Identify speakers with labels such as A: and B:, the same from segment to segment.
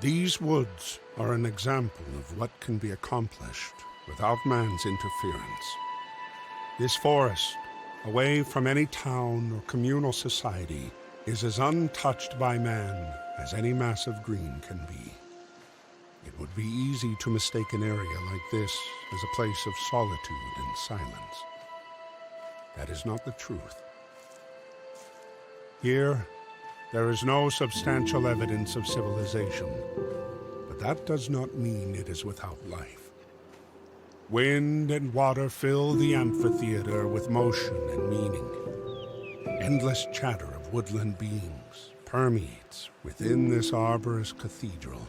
A: These woods are an example of what can be accomplished without man's interference. This forest, away from any town or communal society, is as untouched by man as any mass of green can be. It would be easy to mistake an area like this as a place of solitude and silence. That is not the truth. Here, there is no substantial evidence of civilization, but that does not mean it is without life. Wind and water fill the amphitheater with motion and meaning. Endless chatter of woodland beings permeates within this arborous cathedral.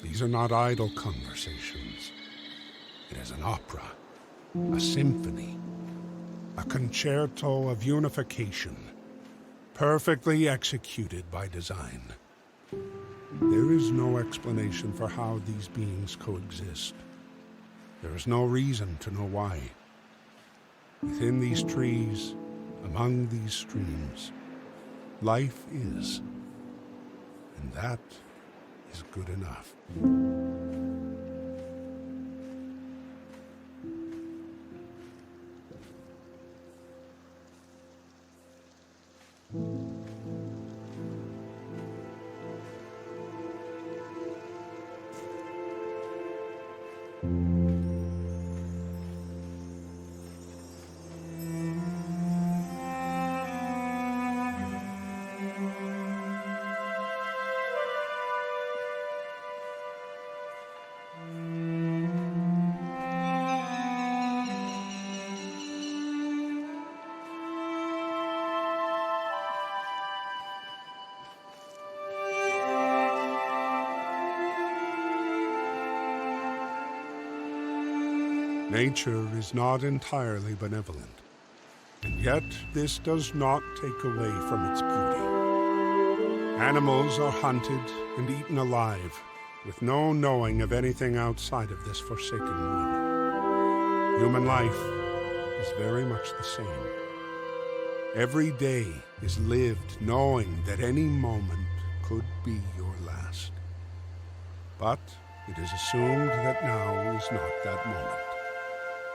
A: These are not idle conversations. It is an opera, a symphony, a concerto of unification, perfectly executed by design. There is no explanation for how these beings coexist. There is no reason to know why. Within these trees, among these streams, life is, and that is good enough. Nature is not entirely benevolent, and yet this does not take away from its beauty. Animals are hunted and eaten alive, with no knowing of anything outside of this forsaken wood. Human life is very much the same. Every day is lived knowing that any moment could be your last. But it is assumed that now is not that moment.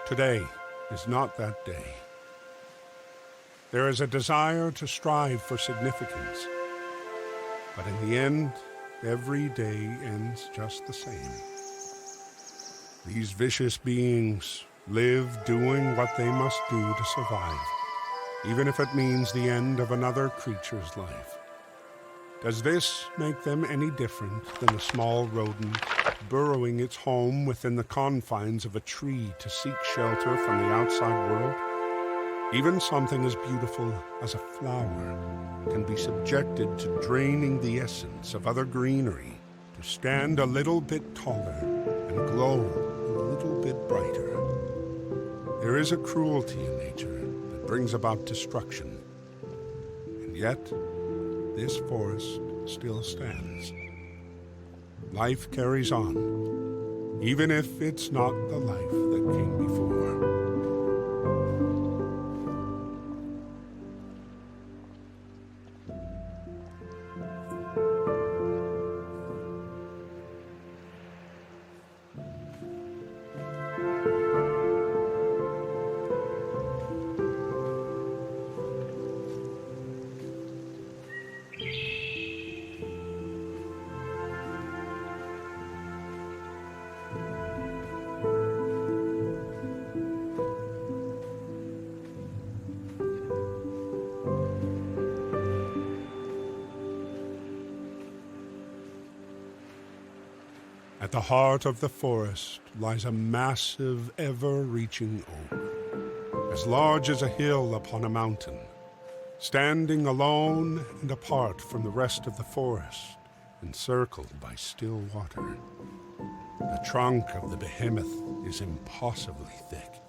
A: Today is not that day. There is a desire to strive for significance, but in the end, every day ends just the same. These vicious beings live doing what they must do to survive, even if it means the end of another creature's life. Does this make them any different than a small rodent burrowing its home within the confines of a tree to seek shelter from the outside world? Even something as beautiful as a flower can be subjected to draining the essence of other greenery to stand a little bit taller and glow a little bit brighter. There is a cruelty in nature that brings about destruction, and yet this forest still stands. Life carries on, even if it's not the life that came before. At the heart of the forest lies a massive, ever-reaching oak, as large as a hill upon a mountain, standing alone and apart from the rest of the forest, encircled by still water. The trunk of the behemoth is impossibly thick,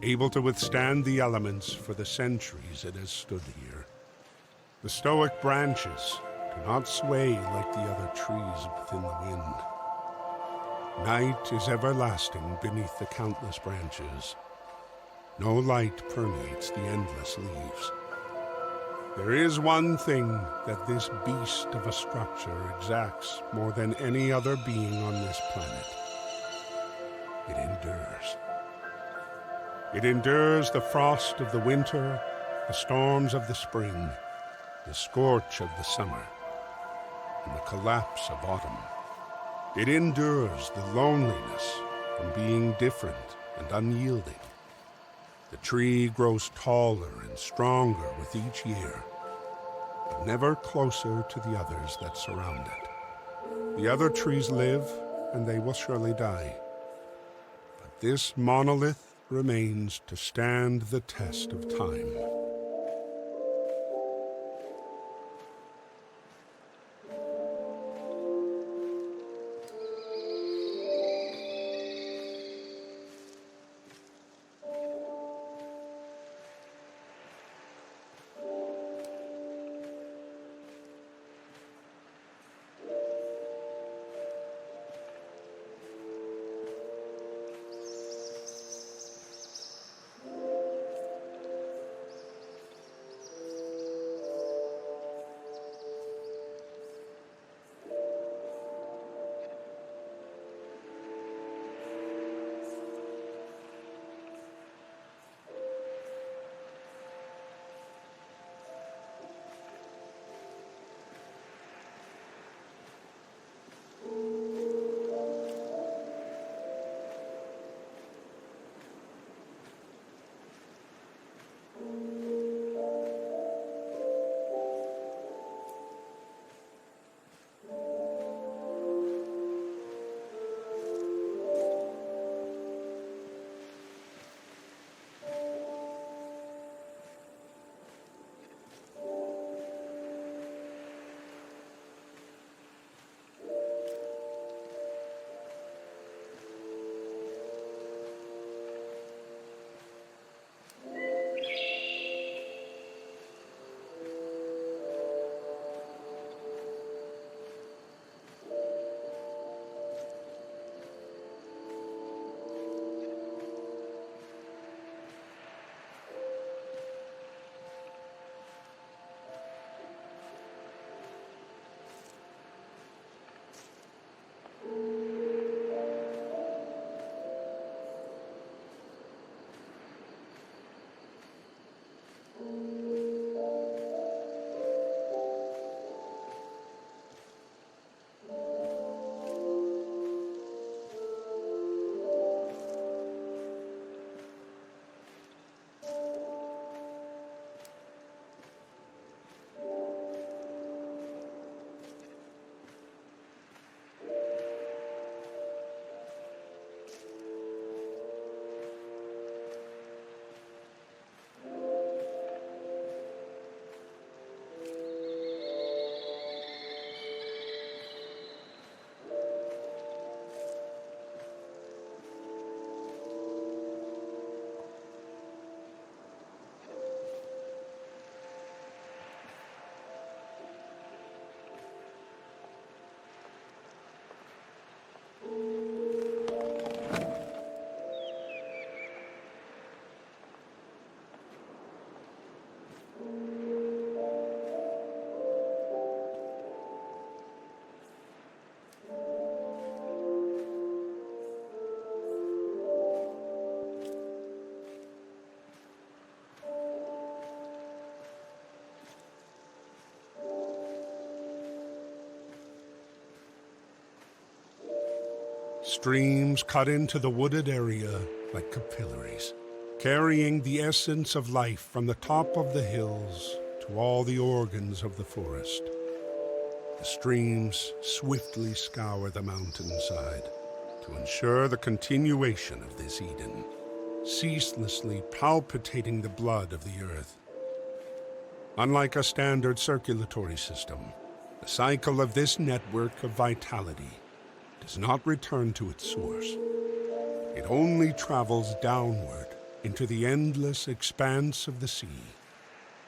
A: able to withstand the elements for the centuries it has stood here. The stoic branches do not sway like the other trees within the wind. Night is everlasting beneath the countless branches. No light permeates the endless leaves. There is one thing that this beast of a structure exacts more than any other being on this planet. It endures. It endures the frost of the winter, the storms of the spring, the scorch of the summer, and the collapse of autumn. It endures the loneliness from being different and unyielding. The tree grows taller and stronger with each year, but never closer to the others that surround it. The other trees live, and they will surely die. But this monolith remains to stand the test of time. Streams cut into the wooded area like capillaries, carrying the essence of life from the top of the hills to all the organs of the forest. The streams swiftly scour the mountainside to ensure the continuation of this Eden, ceaselessly palpitating the blood of the earth. Unlike a standard circulatory system, the cycle of this network of vitality does not return to its source. It only travels downward into the endless expanse of the sea,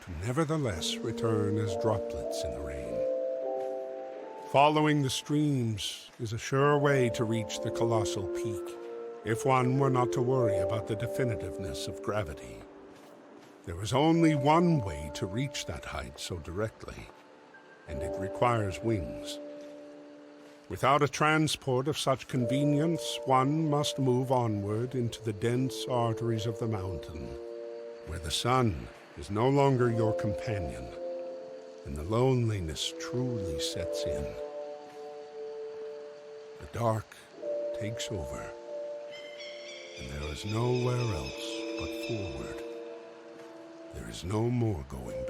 A: to nevertheless return as droplets in the rain. Following the streams is a sure way to reach the colossal peak, if one were not to worry about the definitiveness of gravity. There is only one way to reach that height so directly, and it requires wings. Without a transport of such convenience, one must move onward into the dense arteries of the mountain, where the sun is no longer your companion, and the loneliness truly sets in. The dark takes over, and there is nowhere else but forward. There is no more going